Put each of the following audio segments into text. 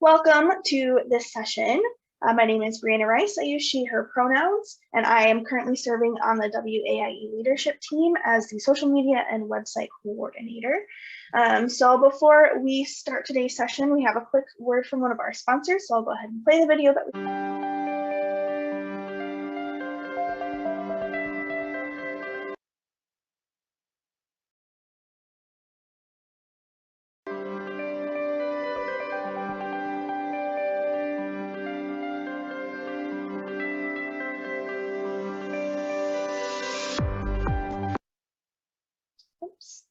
Welcome to this session. My name is Brianna Rice. I use she, her pronouns, and I am currently serving on the WAIE leadership team as the social media and website coordinator. So before we start today's session, we have a quick word from one of our sponsors. So I'll go ahead and play the video that we Oops.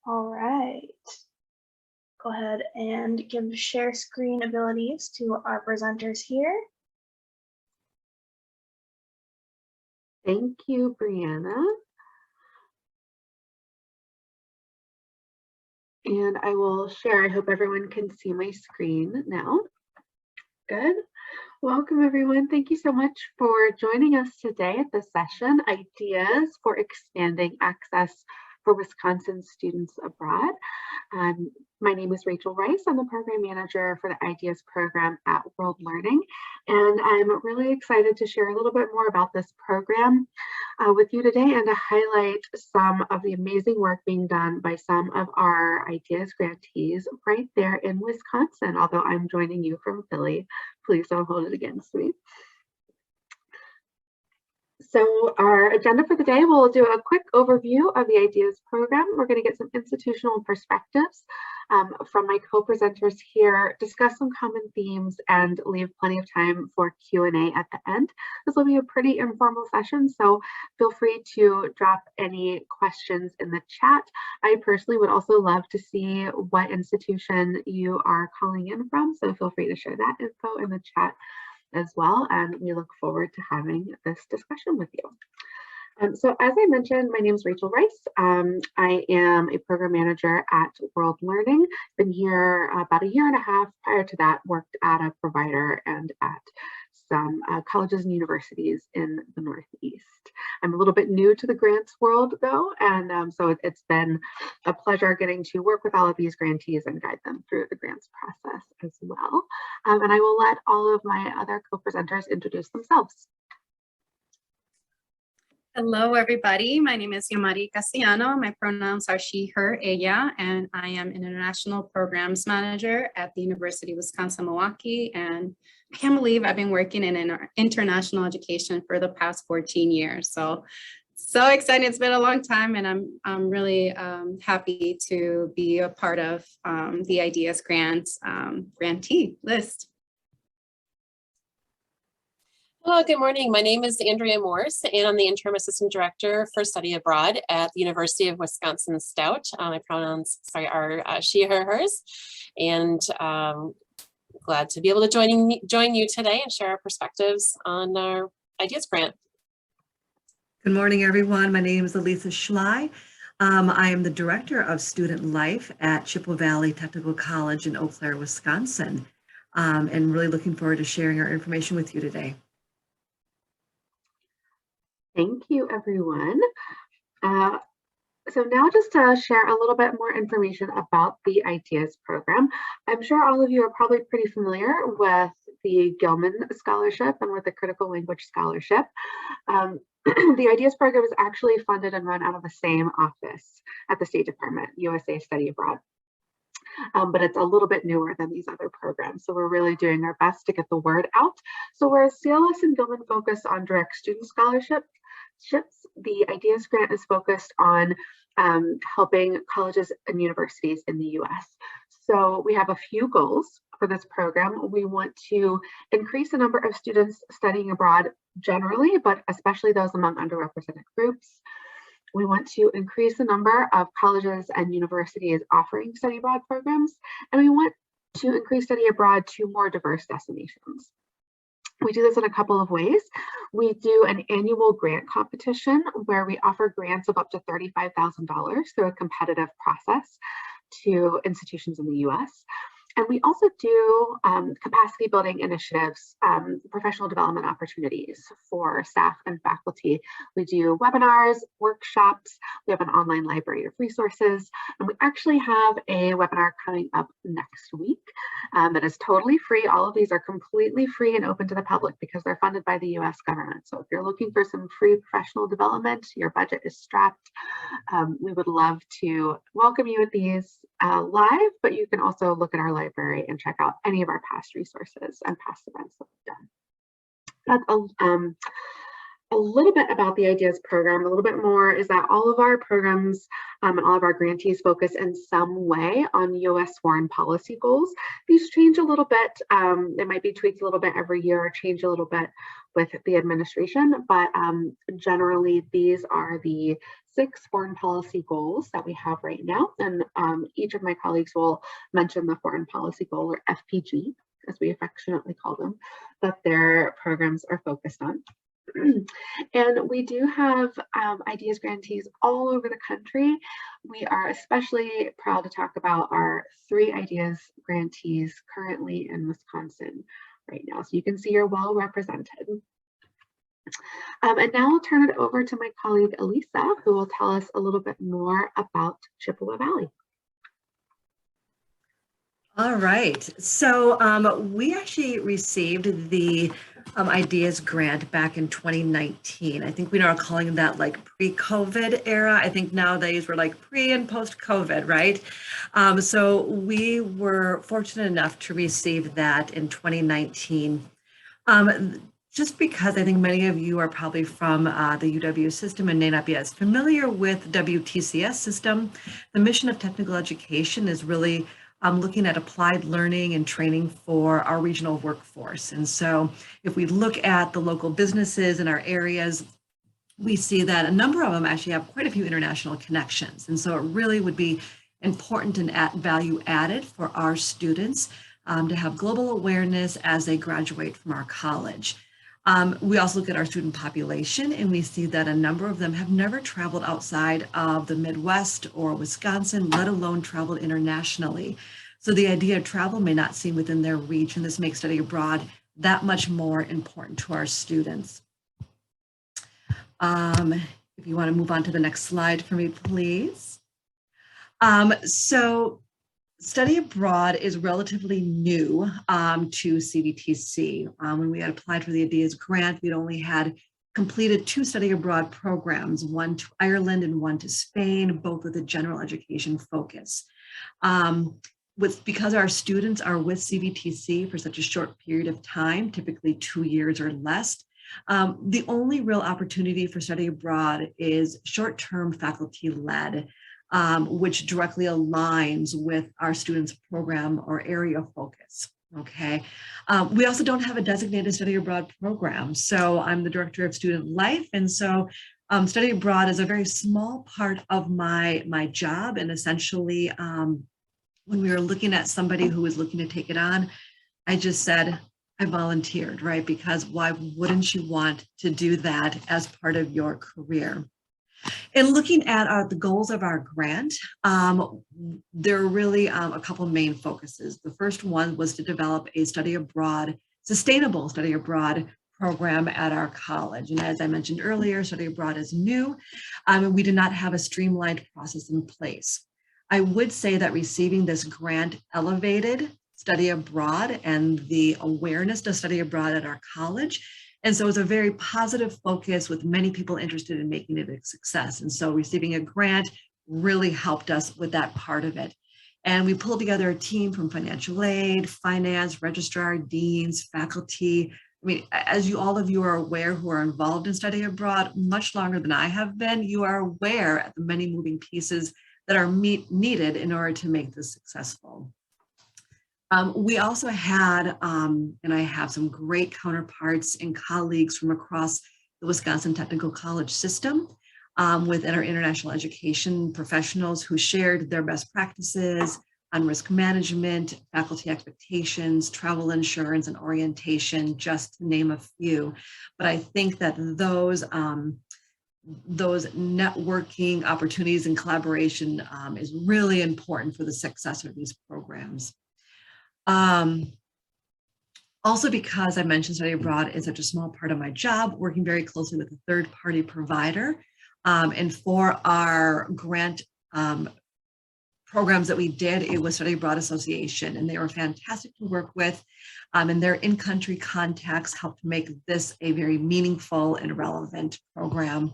All right. Go ahead and give share screen abilities to our presenters here. Thank you, Brianna. And I will share. I hope everyone can see my screen now. Good. Welcome, everyone. Thank you so much for joining us today at this session, Ideas for Expanding Access for Wisconsin Students Abroad. My name is Rachel Rice. I'm the program manager for the Ideas program at World Learning, and I'm really excited to share a little bit more about this program with you today and to highlight some of the amazing work being done by some of our Ideas grantees right there in Wisconsin. Although I'm joining you from Philly, please don't hold it against me. So our agenda for the day, we'll do a quick overview of the Ideas program. We're going to get some institutional perspectives from my co-presenters here, discuss some common themes, and leave plenty of time for Q&A at the end. This will be a pretty informal session, so feel free to drop any questions in the chat. I personally would also love to see what institution you are calling in from, so feel free to share that info in the chat as well, and we look forward to having this discussion with you. So as I mentioned, my name is Rachel Rice. I am a program manager at World Learning. Been here about a year and a half. Prior to that, worked at a provider and at some colleges and universities in the Northeast. I'm a little bit new to the grants world though, and so it's been a pleasure getting to work with all of these grantees and guide them through the grants process as well. And I will let all of my other co-presenters introduce themselves. Hello, everybody. My name is Yomarie Castellano. My pronouns are she, her, ella, and I am an international programs manager at the University of Wisconsin-Milkwaukee. And I can't believe I've been working in international education for the past 14 years. So excited. It's been a long time, and I'm really happy to be a part of the Ideas Grants grantee list. Hello, good morning. My name is Andria Morse, and I'm the Interim Assistant Director for Study Abroad at the University of Wisconsin-Stout. My pronouns, are she, her, hers, and glad to be able to join you today and share our perspectives on our Ideas Grant. Good morning, everyone. My name is Alisa Schley. I am the Director of Student Life at Chippewa Valley Technical College in Eau Claire, Wisconsin, and really looking forward to sharing our information with you today. Thank you, everyone. So now just to share a little bit more information about the Ideas program. I'm sure all of you are probably pretty familiar with the Gilman Scholarship and with the Critical Language Scholarship. The Ideas program is actually funded and run out of the same office at the State Department, USA Study Abroad. But it's a little bit newer than these other programs. So we're really doing our best to get the word out. So whereas CLS and Gilman focus on direct student scholarship, The IDEAS grant is focused on helping colleges and universities in the US. So we have a few goals for this program. We want to increase the number of students studying abroad generally, but especially those among underrepresented groups. We want to increase the number of colleges and universities offering study abroad programs, and we want to increase study abroad to more diverse destinations. We do this in a couple of ways. We do an annual grant competition where we offer grants of up to $35,000 through a competitive process to institutions in the US. And we also do capacity building initiatives, professional development opportunities for staff and faculty. We do webinars, workshops, we have an online library of resources, and we actually have a webinar coming up next week that is totally free. All of these are completely free and open to the public because they're funded by the US government. So if you're looking for some free professional development, your budget is strapped, we would love to welcome you at these live, but you can also look at our library and check out any of our past resources and past events that we've done. That's a little bit about the IDEAS program. A little bit more is that all of our programs and all of our grantees focus in some way on US foreign policy goals. These change a little bit. They might be tweaked a little bit every year or change a little bit with the administration, but generally these are the 6 foreign policy goals that we have right now. And each of my colleagues will mention the foreign policy goal, or FPG, as we affectionately call them, that their programs are focused on. And we do have IDEAS grantees all over the country. We are especially proud to talk about our 3 IDEAS grantees currently in Wisconsin right now. So you can see you're well represented. And now I'll turn it over to my colleague Alisa, who will tell us a little bit more about Chippewa Valley. All right, so we actually received the IDEAS grant back in 2019. I think we are calling that like pre-COVID era. I think nowadays we're like pre and post-COVID, right? So we were fortunate enough to receive that in 2019. Just because I think many of you are probably from the UW system and may not be as familiar with WTCS system, the mission of technical education is really looking at applied learning and training for our regional workforce. And so if we look at the local businesses in our areas, we see that a number of them actually have quite a few international connections. And so it really would be important and value added for our students to have global awareness as they graduate from our college. We also look at our student population and we see that a number of them have never traveled outside of the Midwest or Wisconsin, let alone traveled internationally. So the idea of travel may not seem within their reach, and this makes study abroad that much more important to our students. If you want to move on to the next slide for me, please. So study abroad is relatively new to CVTC. When we had applied for the IDEAS grant, we'd only had completed 2 study abroad programs, one to Ireland and one to Spain, both with a general education focus. Because our students are with CVTC for such a short period of time, typically 2 years or less, the only real opportunity for study abroad is short-term faculty-led, which directly aligns with our students' program or area of focus, okay? We also don't have a designated study abroad program. So I'm the director of student life. And so study abroad is a very small part of my job. And essentially, when we were looking at somebody who was looking to take it on, I just said, I volunteered, right? Because why wouldn't you want to do that as part of your career? In looking at the goals of our grant, there are really a couple main focuses. The first one was to develop a study abroad, sustainable study abroad program at our college. And as I mentioned earlier, study abroad is new, and we did not have a streamlined process in place. I would say that receiving this grant elevated study abroad and the awareness to study abroad at our college. And so it's a very positive focus with many people interested in making it a success. And so receiving a grant really helped us with that part of it. And we pulled together a team from financial aid, finance, registrar, deans, faculty, I mean, as all of you are aware who are involved in study abroad much longer than I have been, you are aware of the many moving pieces that are needed in order to make this successful. We also had, and I have some great counterparts and colleagues from across the Wisconsin Technical College system within our international education professionals who shared their best practices on risk management, faculty expectations, travel insurance, and orientation, just to name a few. But I think that those networking opportunities and collaboration is really important for the success of these programs. Also, because I mentioned study abroad is such a small part of my job, working very closely with a third-party provider. And for our grant programs that we did, it was Study Abroad Association, and they were fantastic to work with. And their in-country contacts helped make this a very meaningful and relevant program.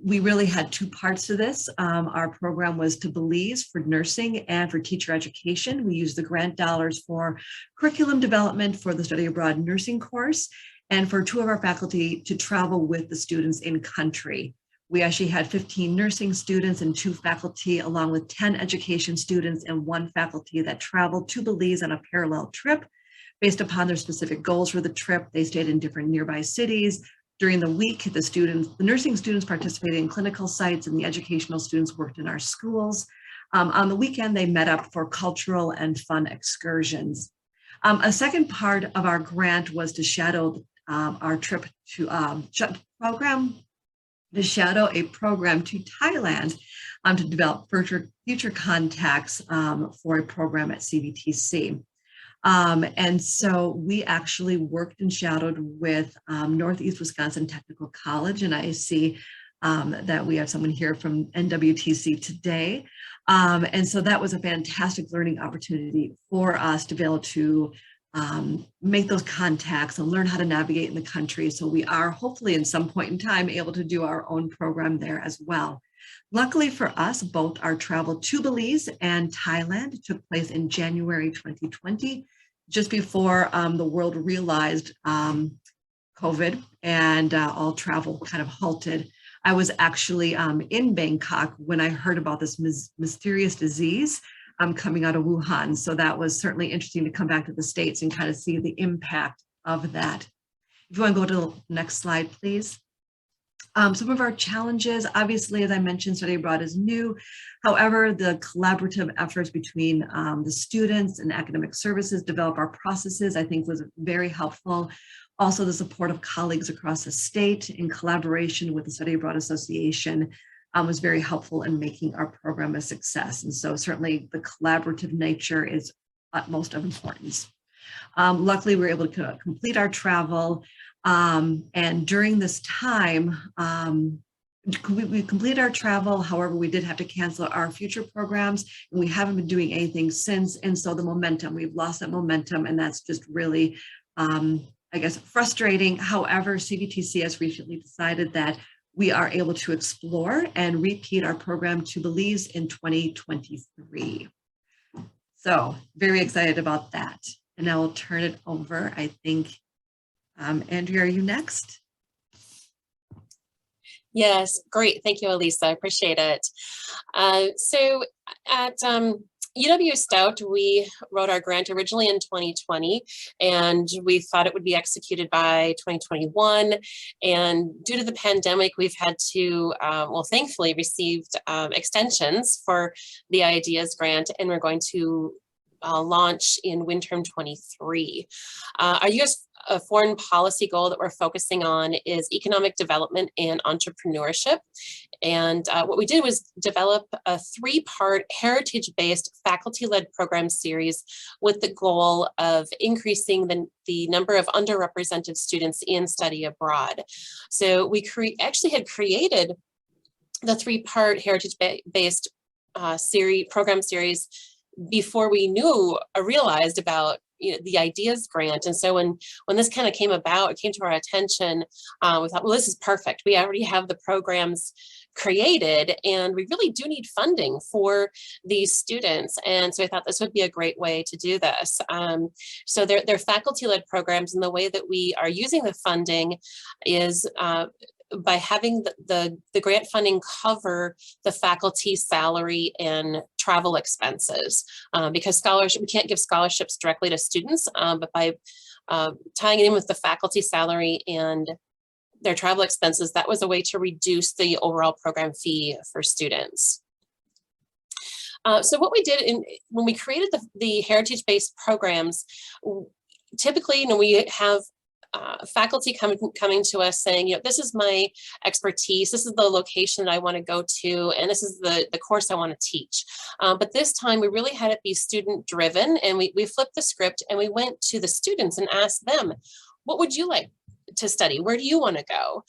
We really had two parts to this. Our program was to Belize for nursing and for teacher education. We used the grant dollars for curriculum development for the Study Abroad nursing course, and for 2 of our faculty to travel with the students in country. We actually had 15 nursing students and 2 faculty, along with 10 education students and 1 faculty that traveled to Belize on a parallel trip. Based upon their specific goals for the trip, they stayed in different nearby cities. During the week, the nursing students participated in clinical sites and the educational students worked in our schools. On the weekend, they met up for cultural and fun excursions. A second part of our grant was to shadow our trip to shadow a program to Thailand to develop future contacts for a program at CVTC. And so we actually worked and shadowed with Northeast Wisconsin Technical College, and I see that we have someone here from NWTC today. And so that was a fantastic learning opportunity for us to be able to make those contacts and learn how to navigate in the country. So we are hopefully at some point in time able to do our own program there as well. Luckily for us, both our travel to Belize and Thailand took place in January 2020, just before the world realized COVID and all travel kind of halted. I was actually in Bangkok when I heard about this mysterious disease coming out of Wuhan. So that was certainly interesting to come back to the States and kind of see the impact of that. If you want to go to the next slide, please. Some of our challenges, obviously, as I mentioned, study abroad is new. However, the collaborative efforts between the students and academic services develop our processes, I think was very helpful. Also, the support of colleagues across the state in collaboration with the Study Abroad Association was very helpful in making our program a success. And so certainly the collaborative nature is utmost of importance. Luckily, we were able to complete our travel. And during this time, we completed our travel. However, we did have to cancel our future programs, and we haven't been doing anything since. And so the momentum, we've lost that momentum, and that's just really, I guess, frustrating. However, CVTC has recently decided that we are able to explore and repeat our program to Belize in 2023. So very excited about that. And I will turn it over, I think, Andrea, are you next? Yes, great. Thank you, Alisa. I appreciate it. So at UW-Stout, we wrote our grant originally in 2020, and we thought it would be executed by 2021. And due to the pandemic, we've had to, well, thankfully received extensions for the Ideas grant, and we're going to launch in winterm 23. Our U.S. foreign policy goal that we're focusing on is economic development and entrepreneurship. And what we did was develop a 3-part heritage-based faculty-led program series with the goal of increasing the number of underrepresented students in study abroad. So we actually had created the 3-part heritage-based program series before we realized about the ideas grant. And so when this kind of came about, it came to our attention, we thought, well, this is perfect. We already have the programs created, and we really do need funding for these students. And so I thought this would be a great way to do this. So they're faculty-led programs, and the way that we are using the funding is by having the grant funding cover the faculty salary and travel expenses, because we can't give scholarships directly to students, but by tying it in with the faculty salary and their travel expenses, that was a way to reduce the overall program fee for students. So what we did when we created the heritage-based programs, typically, we have faculty coming to us saying, this is my expertise, this is the location that I want to go to, and this is the course I want to teach. But this time we really had it be student driven, and we flipped the script and we went to the students and asked them, what would you like to study? Where do you want to go?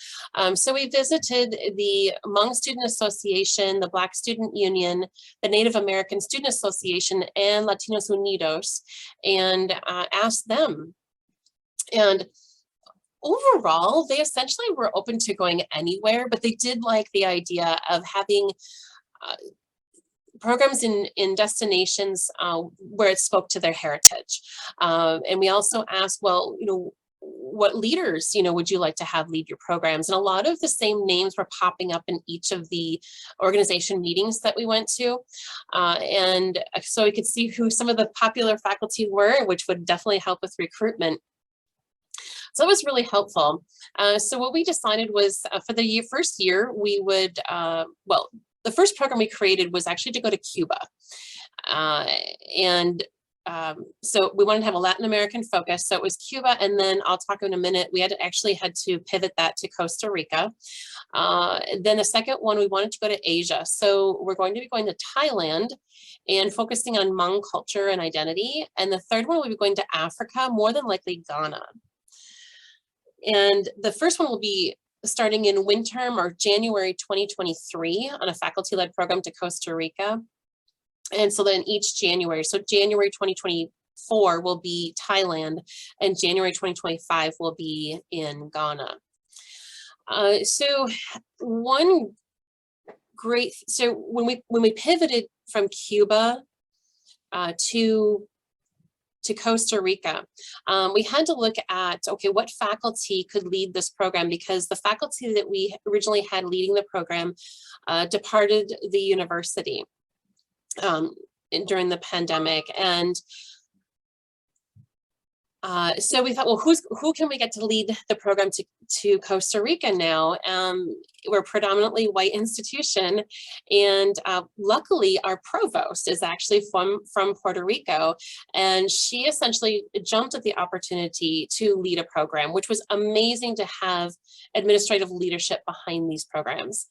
So we visited the Hmong Student Association, the Black Student Union, the Native American Student Association, and Latinos Unidos, and asked them. And overall, they essentially were open to going anywhere, but they did like the idea of having programs in destinations where it spoke to their heritage. And we also asked, well, what leaders, would you like to have lead your programs? And a lot of the same names were popping up in each of the organization meetings that we went to. And so we could see who some of the popular faculty were, which would definitely help with recruitment. So it was really helpful. So what we decided was for the first year, we would, the first program we created was actually to go to Cuba. So we wanted to have a Latin American focus. So it was Cuba. And then I'll talk in a minute, we had to pivot that to Costa Rica. Then the second one, we wanted to go to Asia. So we're going to be going to Thailand and focusing on Hmong culture and identity. And the third one, we'll be going to Africa, more than likely Ghana. And the first one will be starting in winter or January 2023 on a faculty-led program to Costa Rica. And so then each January, so January 2024 will be Thailand, and January 2025 will be in Ghana. So when we pivoted from Cuba to Costa Rica, we had to look at, okay, what faculty could lead this program, because the faculty that we originally had leading the program departed the university during the pandemic. And so we thought, well, who can we get to lead the program to Costa Rica now? We're a predominantly white institution, and luckily our provost is actually from Puerto Rico, and she essentially jumped at the opportunity to lead a program, which was amazing to have administrative leadership behind these programs.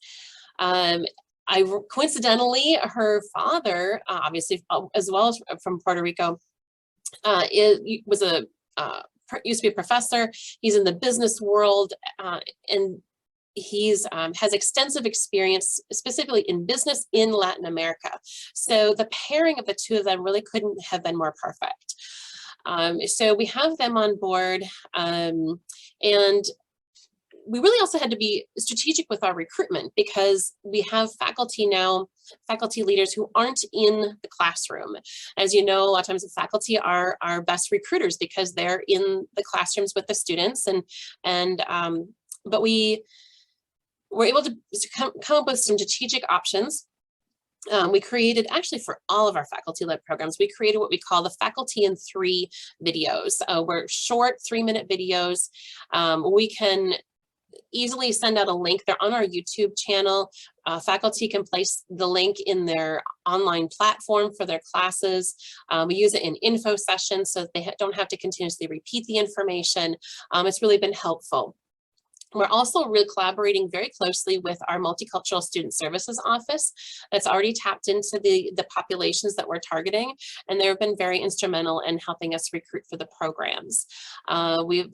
Coincidentally, her father, obviously, as well as from Puerto Rico, used to be a professor. He's in the business world, and he's has extensive experience specifically in business in Latin America. So the pairing of the two of them really couldn't have been more perfect. So we have them on board, and we really also had to be strategic with our recruitment, because we have faculty leaders who aren't in the classroom. As you know, a lot of times the faculty are our best recruiters because they're in the classrooms with the students, but we were able to come up with some strategic options. We created, actually for all of our faculty-led programs, we created what we call the Faculty in 3 videos. We're short 3-minute videos. We can easily send out a link. They're on our YouTube channel. Faculty can place the link in their online platform for their classes. We use it in info sessions so that they don't have to continuously repeat the information. It's really been helpful. We're also really collaborating very closely with our Multicultural Student Services Office that's already tapped into the populations that we're targeting, and they've been very instrumental in helping us recruit for the programs. We've,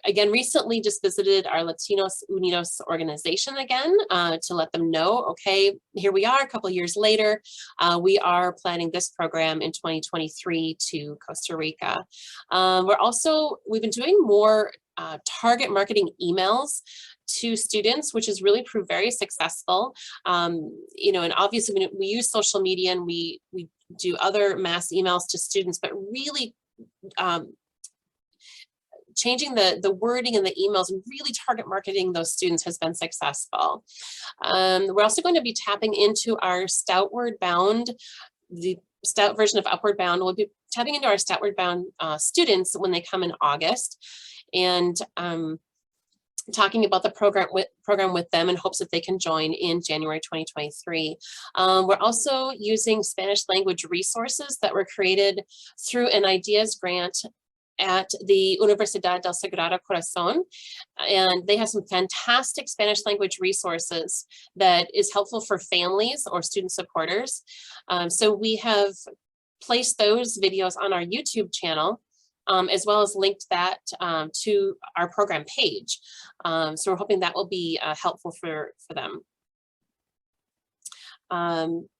again, recently just visited our Latinos Unidos organization again to let them know, okay, here we are a couple of years later. We are planning this program in 2023 to Costa Rica. We've been doing more target marketing emails to students, which has really proved very successful. You know, and obviously we use social media and we do other mass emails to students, but really changing the wording in the emails and really target marketing those students has been successful. We're also going to be tapping into our Stoutward Bound, the Stout version of Upward Bound. We'll be tapping into our Stoutward Bound students when they come in August, and talking about the program with them in hopes that they can join in January 2023. We're also using Spanish language resources that were created through an ideas grant at the Universidad del Sagrado Corazón, and they have some fantastic Spanish language resources that is helpful for families or student supporters. So we have placed those videos on our YouTube channel, as well as linked that to our program page. So we're hoping that will be helpful for them.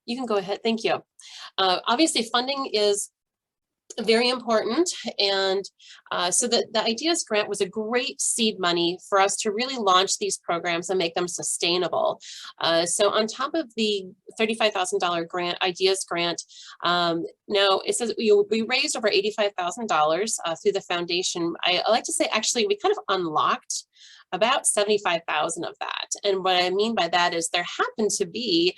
You can go ahead, thank you. Obviously funding is very important, and so the Ideas Grant was a great seed money for us to really launch these programs and make them sustainable. So on top of the $35,000 grant, Ideas Grant, now it says we raised over $85,000 through the foundation. I like to say, actually, we kind of unlocked about 75,000 of that. And what I mean by that is there happened to be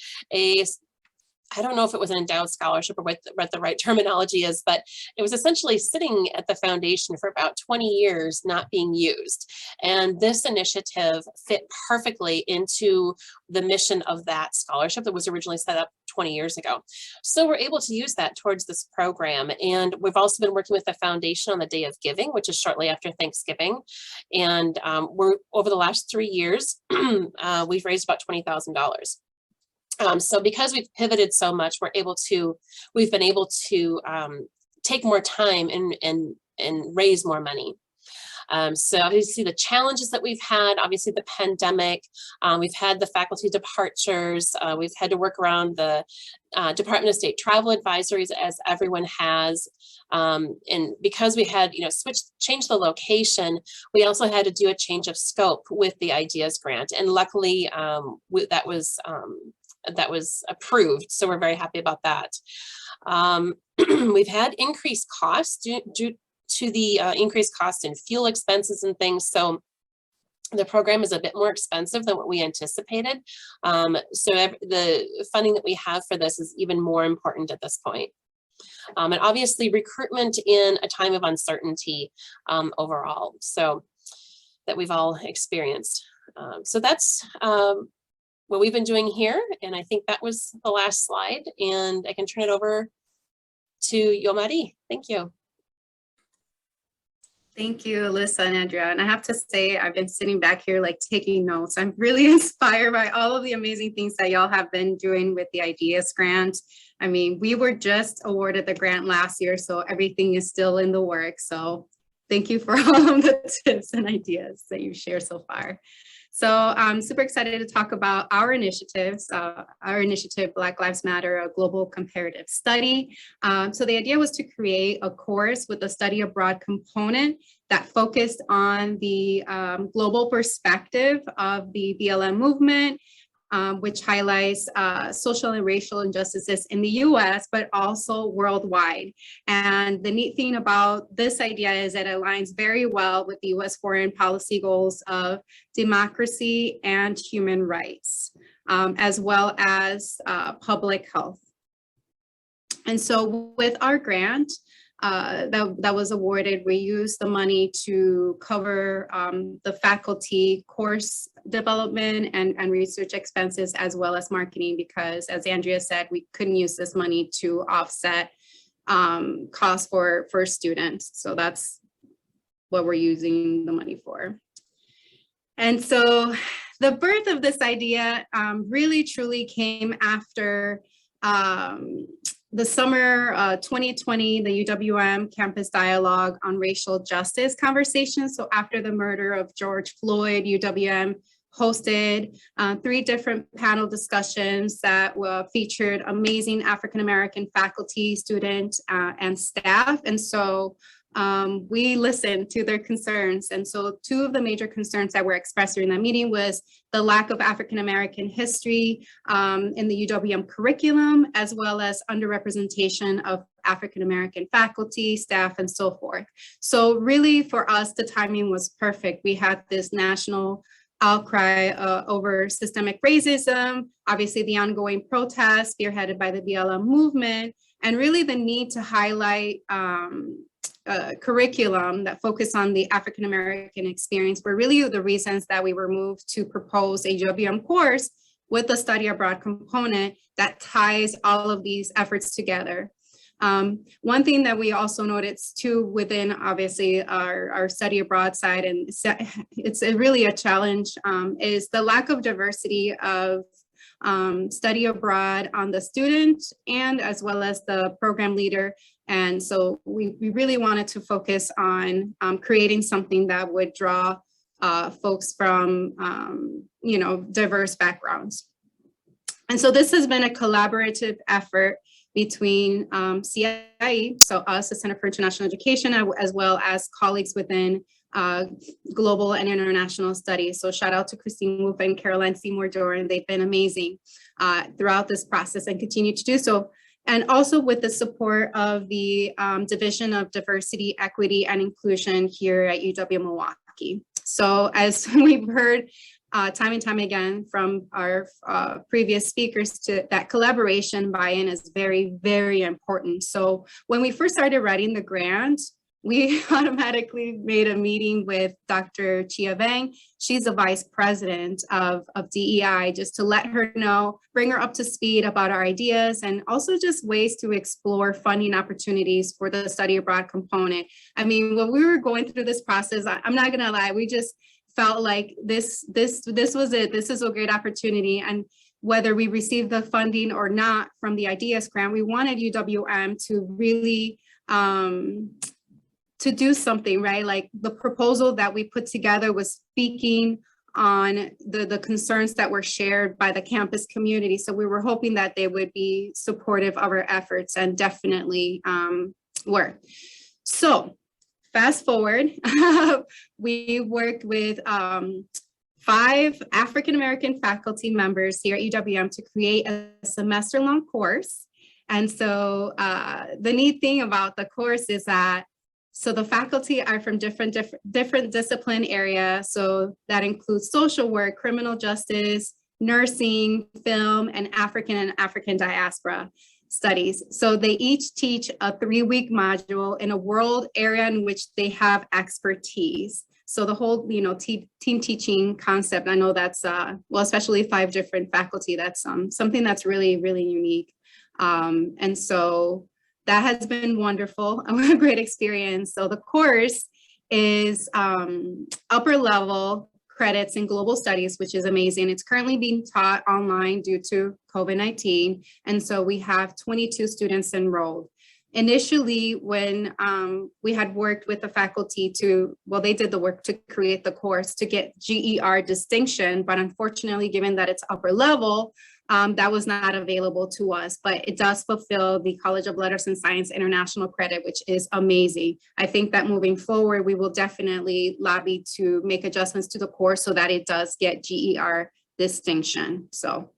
I don't know if it was an endowed scholarship or what the right terminology is, but it was essentially sitting at the foundation for about 20 years, not being used. And this initiative fit perfectly into the mission of that scholarship that was originally set up 20 years ago. So we're able to use that towards this program. And we've also been working with the foundation on the Day of Giving, which is shortly after Thanksgiving. And we're over the last 3 years, we've raised about $20,000. So because we've pivoted so much, we've been able to take more time and raise more money. So obviously the challenges that we've had, obviously the pandemic, we've had the faculty departures, we've had to work around the Department of State travel advisories, as everyone has. And because we had, changed the location, we also had to do a change of scope with the Ideas Grant. And luckily that was approved. So we're very happy about that. We've had increased costs due to the increased cost in fuel expenses and things. So the program is a bit more expensive than what we anticipated. So the funding that we have for this is even more important at this point. And obviously recruitment in a time of uncertainty overall, so that we've all experienced. So that's what we've been doing here. And I think that was the last slide, and I can turn it over to Yomarie. Thank you. Thank you, Alisa and Andria. And I have to say, I've been sitting back here like taking notes. I'm really inspired by all of the amazing things that y'all have been doing with the Ideas Grant. I mean, we were just awarded the grant last year, so everything is still in the works. So thank you for all of the tips and ideas that you've shared so far. So I'm super excited to talk about our initiatives, our initiative, Black Lives Matter, a global comparative study. So the idea was to create a course with a study abroad component that focused on the global perspective of the BLM movement, which highlights social and racial injustices in the US, but also worldwide. And the neat thing about this idea is that it aligns very well with the US foreign policy goals of democracy and human rights, as well as public health. And so with our grant, that was awarded, we used the money to cover the faculty course development and research expenses, as well as marketing, because as Andria said, we couldn't use this money to offset costs for students. So that's what we're using the money for. And so the birth of this idea really truly came after the summer 2020, the UWM Campus Dialogue on Racial Justice conversation. So after the murder of George Floyd, UWM hosted 3 different panel discussions that featured amazing African-American faculty, students, and staff. And so we listened to their concerns. And so 2 of the major concerns that were expressed during that meeting was the lack of African-American history in the UWM curriculum, as well as underrepresentation of African-American faculty, staff, and so forth. So really for us, the timing was perfect. We had this national outcry over systemic racism, obviously the ongoing protests spearheaded by the BLM movement, and really the need to highlight curriculum that focus on the African-American experience were really the reasons that we were moved to propose a UWM course with a study abroad component that ties all of these efforts together. One thing that we also noticed too within obviously our study abroad side, and it's really a challenge, is the lack of diversity of study abroad on the student and as well as the program leader. And so we really wanted to focus on creating something that would draw folks from diverse backgrounds. And so this has been a collaborative effort between CIE, so us, the Center for International Education, as well as colleagues within global and international studies. So shout out to Christine Wolf and Caroline Seymour Doran. They've been amazing throughout this process and continue to do so. And also with the support of the Division of Diversity, Equity, and Inclusion here at UW-Milwaukee. So as we've heard time and time again from our previous speakers, that collaboration buy-in is very, very important. So when we first started writing the grant, we automatically made a meeting with Dr. Chia Vang. She's the vice president of DEI, just to let her know, bring her up to speed about our ideas, and also just ways to explore funding opportunities for the study abroad component. I mean, when we were going through this process, I'm not gonna lie, we just felt like this was it. This is a great opportunity. And whether we received the funding or not from the Ideas Grant, we wanted UWM to really to do something, right? Like the proposal that we put together was speaking on the concerns that were shared by the campus community. So we were hoping that they would be supportive of our efforts, and definitely were. So fast forward, we worked with 5 African-American faculty members here at UWM to create a semester-long course. And so the neat thing about the course is that so the faculty are from different discipline areas. So that includes social work, criminal justice, nursing, film, and African diaspora studies. So they each teach a 3-week module in a world area in which they have expertise. So the whole, team teaching concept, I know that's, well, especially 5 different faculty, that's something that's really, really unique. And so that has been wonderful, a great experience. So the course is upper level credits in global studies, which is amazing. It's currently being taught online due to COVID-19. And so we have 22 students enrolled. Initially, when we had worked with the faculty they did the work to create the course to get GER distinction, but unfortunately, given that it's upper level, that was not available to us, but it does fulfill the College of Letters and Science International credit, which is amazing. I think that moving forward, we will definitely lobby to make adjustments to the course so that it does get GER distinction. So,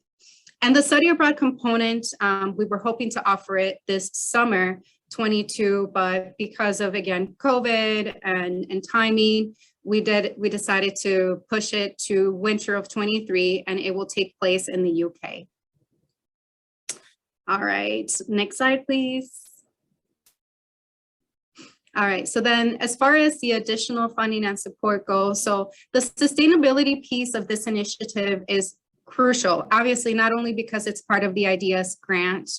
and the study abroad component, we were hoping to offer it this summer 22, but because of, again, COVID and timing, we decided to push it to winter of 23, and it will take place in the UK. All right, next slide, please. All right, so then as far as the additional funding and support goes, so the sustainability piece of this initiative is crucial, obviously, not only because it's part of the IDEAS grant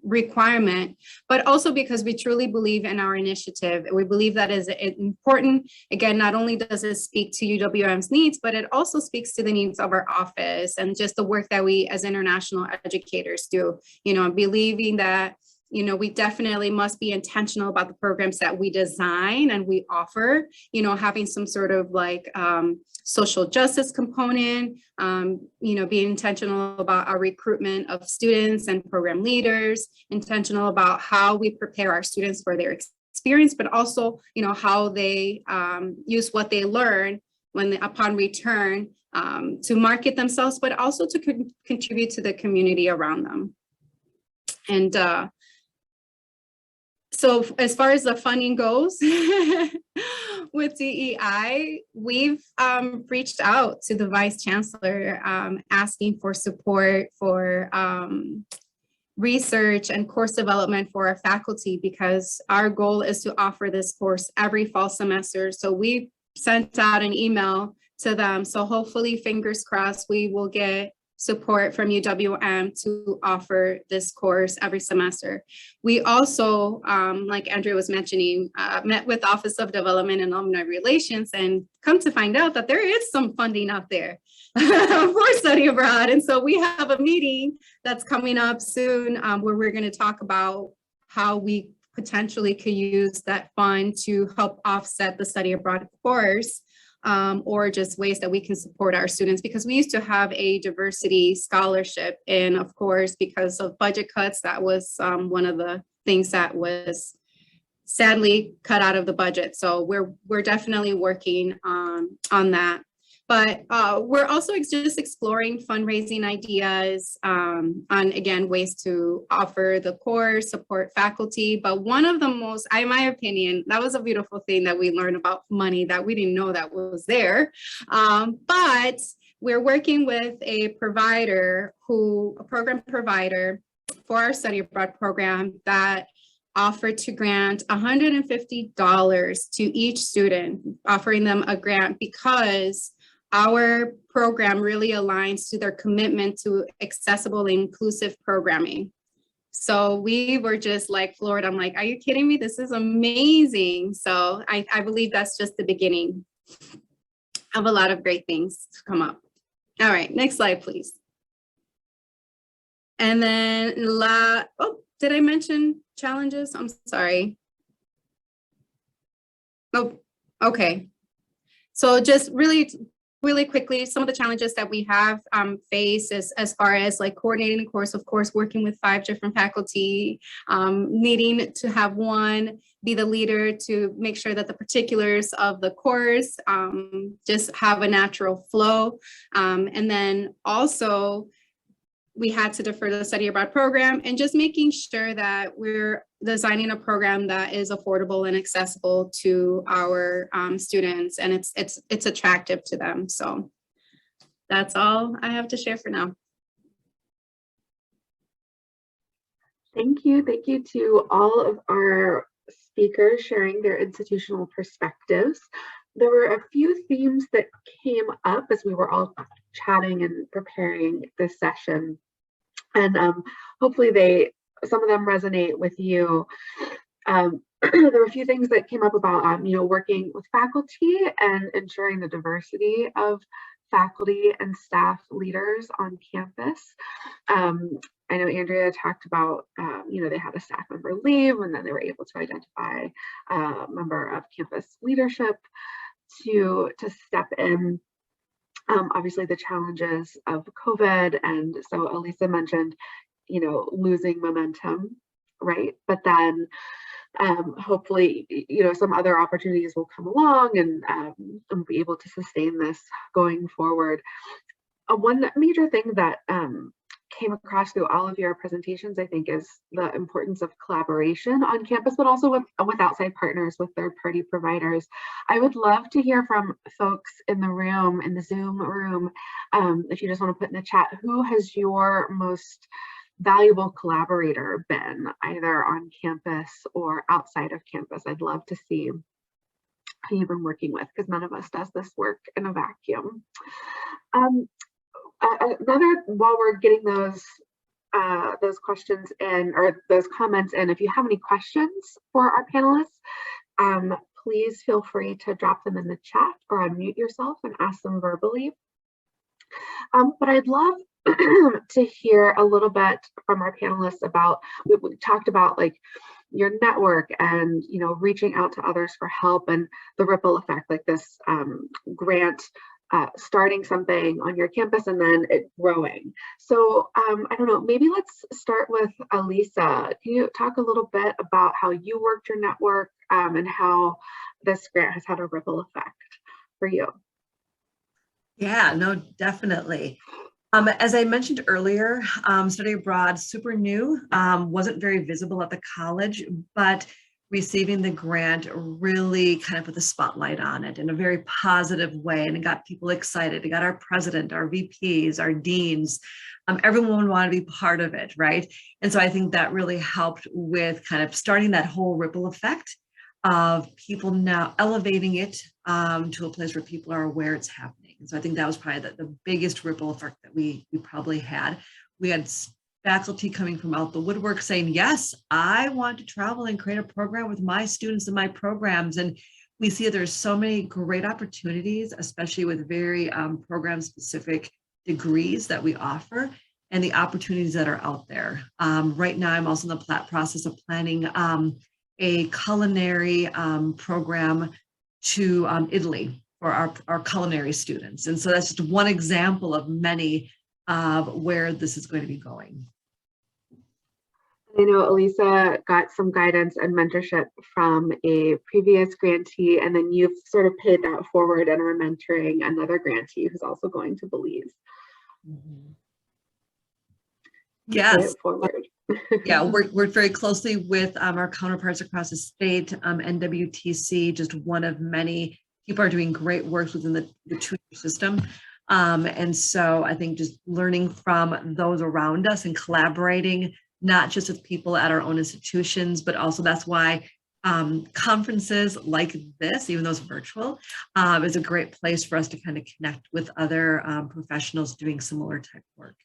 requirement, but also because we truly believe in our initiative. We believe that is important. Again, not only does it speak to UWM's needs, but it also speaks to the needs of our office and just the work that we as international educators do, you know, believing that, you know, we definitely must be intentional about the programs that we design and we offer, you know, having some sort of like social justice component, you know, being intentional about our recruitment of students and program leaders, intentional about how we prepare our students for their experience, but also, you know, how they use what they learn when upon return to market themselves, but also to contribute to the community around them. And so as far as the funding goes, with DEI, we've reached out to the Vice Chancellor asking for support for research and course development for our faculty, because our goal is to offer this course every fall semester. So we sent out an email to them. So hopefully, fingers crossed, we will get support from UWM to offer this course every semester. We also, like Andrea was mentioning, met with Office of Development and Alumni Relations, and come to find out that there is some funding out there for study abroad. And so we have a meeting that's coming up soon where we're going to talk about how we potentially could use that fund to help offset the study abroad course. Or just ways that we can support our students, because we used to have a diversity scholarship. And of course, because of budget cuts, that was one of the things that was sadly cut out of the budget. So we're definitely working on that. But we're also just exploring fundraising ideas on, again, ways to offer the course, support faculty. But one of the most, in my opinion, that was a beautiful thing that we learned about money that we didn't know that was there. But we're working with a provider a program provider for our study abroad program that offered to grant $150 to each student, offering them a grant because our program really aligns to their commitment to accessible and inclusive programming. So we were just like floored. I'm like, are you kidding me? This is amazing. So I believe that's just the beginning of a lot of great things to come up. All right, next slide, please. And then, did I mention challenges? I'm sorry. Oh, okay. So just really quickly, some of the challenges that we have faced as far as like coordinating the course, of course, working with 5 different faculty, needing to have one be the leader to make sure that the particulars of the course just have a natural flow. And then also, we had to defer the study abroad program, and just making sure that we're designing a program that is affordable and accessible to our students, and it's attractive to them. So that's all I have to share for now. Thank you. Thank you to all of our speakers sharing their institutional perspectives. There were a few themes that came up as we were all chatting and preparing this session, and hopefully some of them resonate with you. There were a few things that came up about working with faculty and ensuring the diversity of faculty and staff leaders on campus. I know Andrea talked about they had a staff member leave, and then they were able to identify a member of campus leadership to step in. Obviously the challenges of COVID, and so Alisa mentioned, losing momentum, right? But then hopefully, some other opportunities will come along and be able to sustain this going forward. One major thing that came across through all of your presentations, I think, is the importance of collaboration on campus, but also with outside partners, with third-party providers. I would love to hear from folks in the room, in the Zoom room, if you just want to put in the chat, who has your most valuable collaborator been, either on campus or outside of campus? I'd love to see who you've been working with, because none of us does this work in a vacuum. while we're getting those questions in, or those comments in, if you have any questions for our panelists, please feel free to drop them in the chat or unmute yourself and ask them verbally. But I'd love to hear a little bit from our panelists about, we talked about like your network and, you know, reaching out to others for help and the ripple effect, like this grant starting something on your campus and then it growing. So I don't know, maybe let's start with Alisa. Can you talk a little bit about how you worked your network and how this grant has had a ripple effect for you? Yeah, no, definitely. As I mentioned earlier, study abroad, super new, wasn't very visible at the college, but receiving the grant really kind of put the spotlight on it in a very positive way, and it got people excited. It got our president, our VPs, our deans, everyone wanted to be part of it, right? And so I think that really helped with kind of starting that whole ripple effect of people now elevating it to a place where people are aware it's happening. And so I think that was probably the biggest ripple effect that we probably had. We had faculty coming from out the woodwork saying, yes, I want to travel and create a program with my students in my programs. And we see that there's so many great opportunities, especially with very program specific degrees that we offer and the opportunities that are out there. Right now, I'm also in the process of planning a culinary program to Italy for our culinary students. And so that's just one example of many of where this is going to be going. I know Alisa got some guidance and mentorship from a previous grantee, and then you've sort of paid that forward and are mentoring another grantee who's also going to Belize. Mm-hmm. Yes. Forward. Yeah, worked very closely with our counterparts across the state. WTC, just one of many. People are doing great work within the two-year system. And so I think just learning from those around us and collaborating, not just with people at our own institutions, but also that's why conferences like this, even though it's virtual, is a great place for us to kind of connect with other professionals doing similar type work.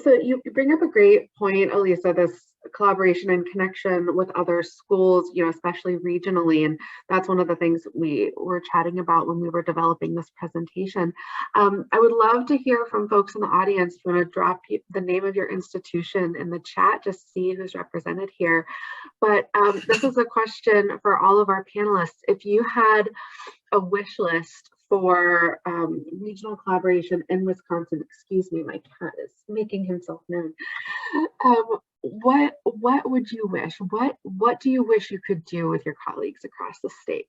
So you bring up a great point, Alisa, this collaboration and connection with other schools, you know, especially regionally. And that's one of the things we were chatting about when we were developing this presentation. I would love to hear from folks in the audience. If you want to drop the name of your institution in the chat, just see who's represented here. But this is a question for all of our panelists. If you had a wish list for regional collaboration in Wisconsin, excuse me, my cat is making himself known. What would you wish? What do you wish you could do with your colleagues across the state?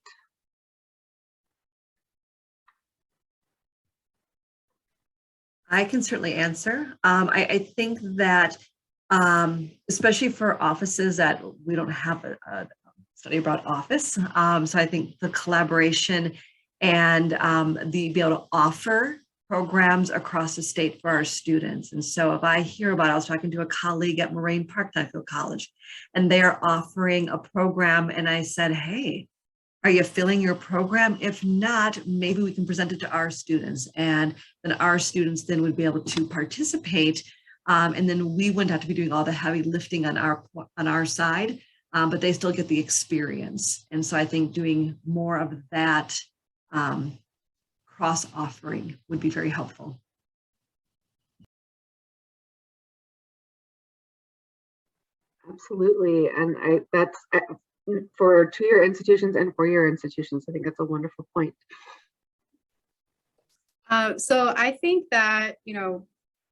I can certainly answer. I think that especially for offices that we don't have a study abroad office, so I think the collaboration and be able to offer programs across the state for our students. And so if I hear about, I was talking to a colleague at Moraine Park Technical College, and they're offering a program, and I said, hey, are you filling your program? If not, maybe we can present it to our students, and then our students then would be able to participate, and then we wouldn't have to be doing all the heavy lifting on our side, but they still get the experience. And so I think doing more of that cross offering would be very helpful. Absolutely, and that's for two-year institutions and four-year institutions. I think that's a wonderful point. So I think that, you know,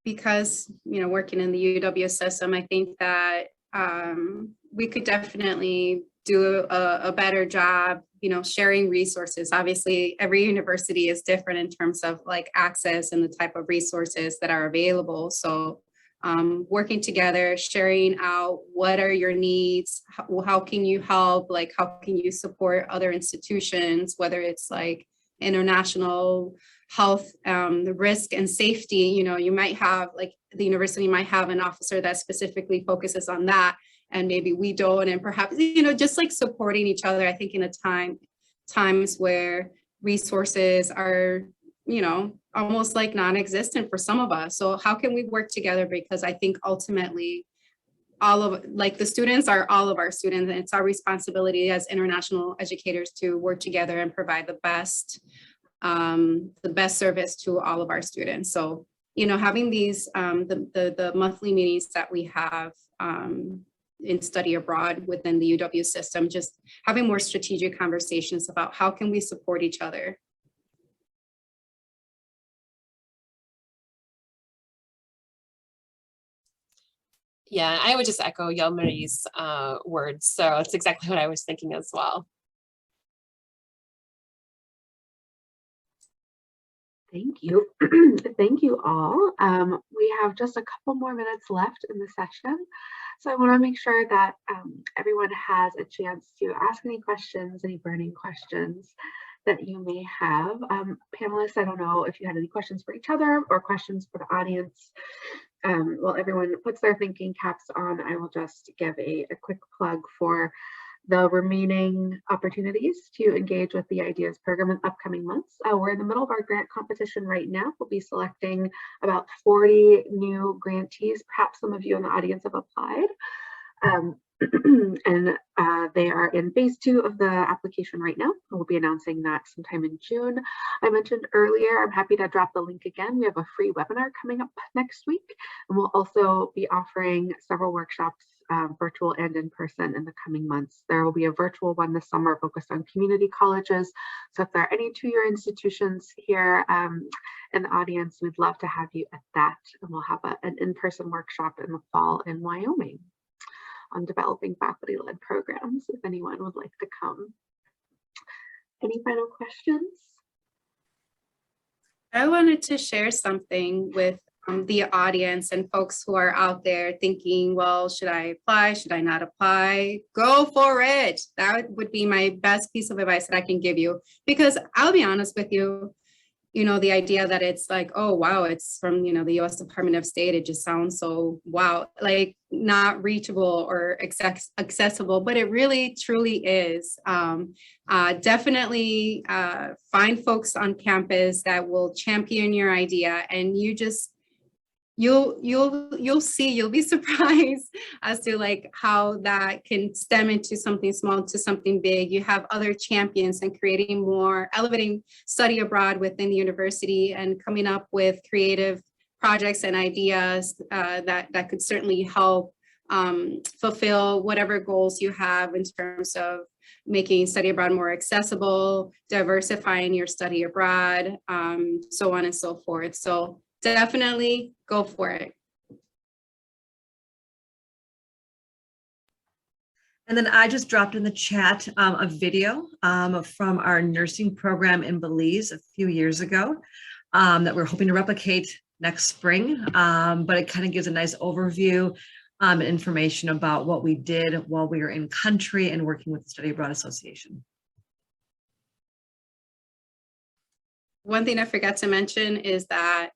because, you know, working in the UW system, I think that we could definitely do a better job, you know, sharing resources. Obviously, every university is different in terms of like access and the type of resources that are available. So working together, sharing out what are your needs, how can you help, like how can you support other institutions, whether it's like international health, the risk and safety, you know, you might have like the university might have an officer that specifically focuses on that, and maybe we don't, and perhaps, you know, just like supporting each other. I think in times where resources are you know, almost like non-existent for some of us. So how can we work together? Because I think ultimately all of, like, the students are all of our students, and it's our responsibility as international educators to work together and provide the best service to all of our students. So, you know, having these, the monthly meetings that we have in study abroad within the UW system, just having more strategic conversations about how can we support each other. Yeah, I would just echo Yomarie's words. So it's exactly what I was thinking as well. Thank you. Thank you all. We have just a couple more minutes left in the session. So I want to make sure that everyone has a chance to ask any questions, any burning questions that you may have. Panelists, I don't know if you had any questions for each other or questions for the audience. While everyone puts their thinking caps on, I will just give a quick plug for the remaining opportunities to engage with the IDEAS program in upcoming months. We're in the middle of our grant competition right now. We'll be selecting about 40 new grantees. Perhaps some of you in the audience have applied. And they are in phase 2 of the application right now. We'll be announcing that sometime in June. I mentioned earlier, I'm happy to drop the link again. We have a free webinar coming up next week, and we'll also be offering several workshops, virtual and in person, in the coming months. There will be a virtual one this summer focused on community colleges. So if there are any two-year institutions here in the audience, we'd love to have you at that. And we'll have an in-person workshop in the fall in Wyoming on developing faculty-led programs, if anyone would like to come. Any final questions? I wanted to share something with the audience and folks who are out there thinking, well, should I apply? Should I not apply? Go for it. That would be my best piece of advice that I can give you, because I'll be honest with you, you know, the idea that it's like, oh, wow, it's from, you know, the US Department of State. It just sounds so, wow, like not reachable or accessible, but it really, truly is. Definitely find folks on campus that will champion your idea, and you just, you'll see, you'll be surprised as to like how that can stem into something small to something big. You have other champions and creating more, elevating study abroad within the university and coming up with creative projects and ideas that could certainly help fulfill whatever goals you have in terms of making study abroad more accessible, diversifying your study abroad, so on and so forth. So definitely go for it. And then I just dropped in the chat a video from our nursing program in Belize a few years ago that we're hoping to replicate next spring. But it kind of gives a nice overview and information about what we did while we were in country and working with the Study Abroad Association. One thing I forgot to mention is that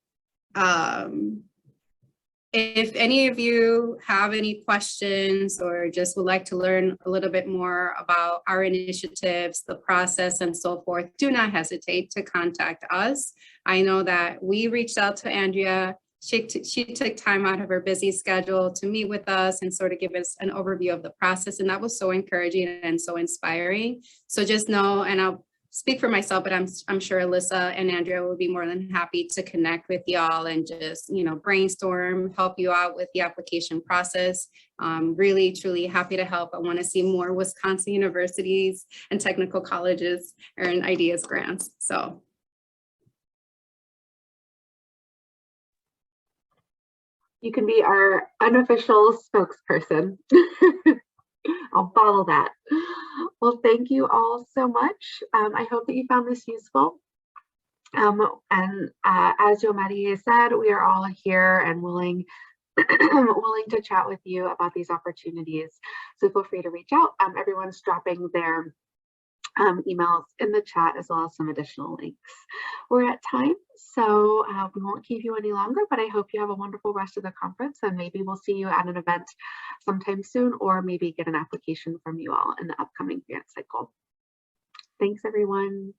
if any of you have any questions or just would like to learn a little bit more about our initiatives, the process, and so forth, do not hesitate to contact us. I know that we reached out to Andria. She took time out of her busy schedule to meet with us and sort of give us an overview of the process. And that was so encouraging and so inspiring. So just know, and I'll speak for myself, but I'm sure Alisa and Andria will be more than happy to connect with y'all and just, you know, brainstorm, help you out with the application process. Really, truly happy to help. I want to see more Wisconsin universities and technical colleges earn IDEAS grants. So. You can be our unofficial spokesperson. I'll follow that. Well, thank you all so much. I hope that you found this useful. As Yomarie said, we are all here and willing to chat with you about these opportunities. So feel free to reach out. Everyone's dropping their emails in the chat, as well as some additional links. We're at time, so we won't keep you any longer, but I hope you have a wonderful rest of the conference, and maybe we'll see you at an event sometime soon, or maybe get an application from you all in the upcoming grant cycle. Thanks, everyone.